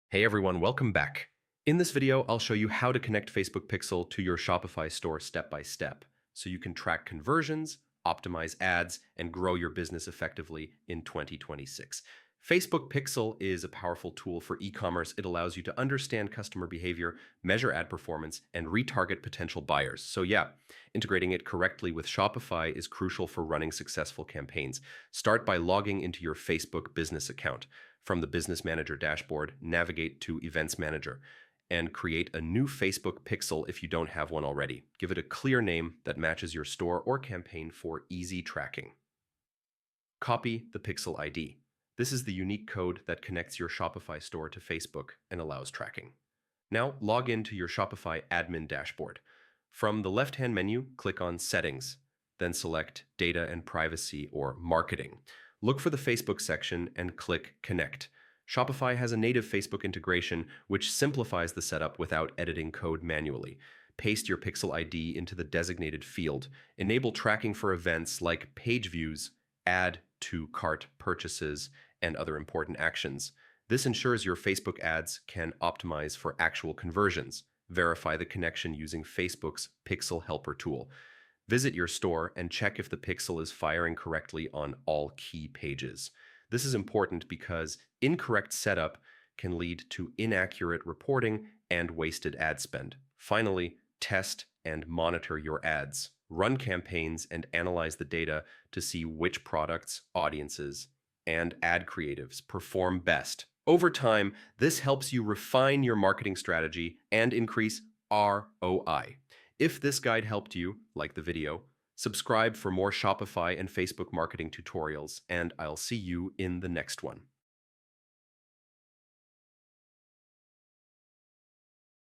Hey everyone, welcome back. In this video, I'll show you how to connect Facebook Pixel to your Shopify store step by step, so you can track conversions, optimize ads, and grow your business effectively in 2026. Facebook Pixel is a powerful tool for e-commerce. It allows you to understand customer behavior, measure ad performance, and retarget potential buyers. So yeah, integrating it correctly with Shopify is crucial for running successful campaigns. Start by logging into your Facebook business account. From the Business Manager dashboard, navigate to Events Manager and create a new Facebook pixel if you don't have one already. Give it a clear name that matches your store or campaign for easy tracking. Copy the pixel ID. This is the unique code that connects your Shopify store to Facebook and allows tracking. Now log into your Shopify admin dashboard. From the left-hand menu, click on Settings, then select Data and Privacy or Marketing. Look for the Facebook section and click Connect. Shopify has a native Facebook integration, which simplifies the setup without editing code manually. Paste your Pixel ID into the designated field. Enable tracking for events like page views, add to cart purchases, and other important actions. This ensures your Facebook ads can optimize for actual conversions. Verify the connection using Facebook's Pixel Helper tool. Visit your store and check if the pixel is firing correctly on all key pages. This is important because incorrect setup can lead to inaccurate reporting and wasted ad spend. Finally, test and monitor your ads. Run campaigns and analyze the data to see which products, audiences, and ad creatives perform best. Over time, this helps you refine your marketing strategy and increase ROI. If this guide helped you, like the video, subscribe for more Shopify and Facebook marketing tutorials, and I'll see you in the next one.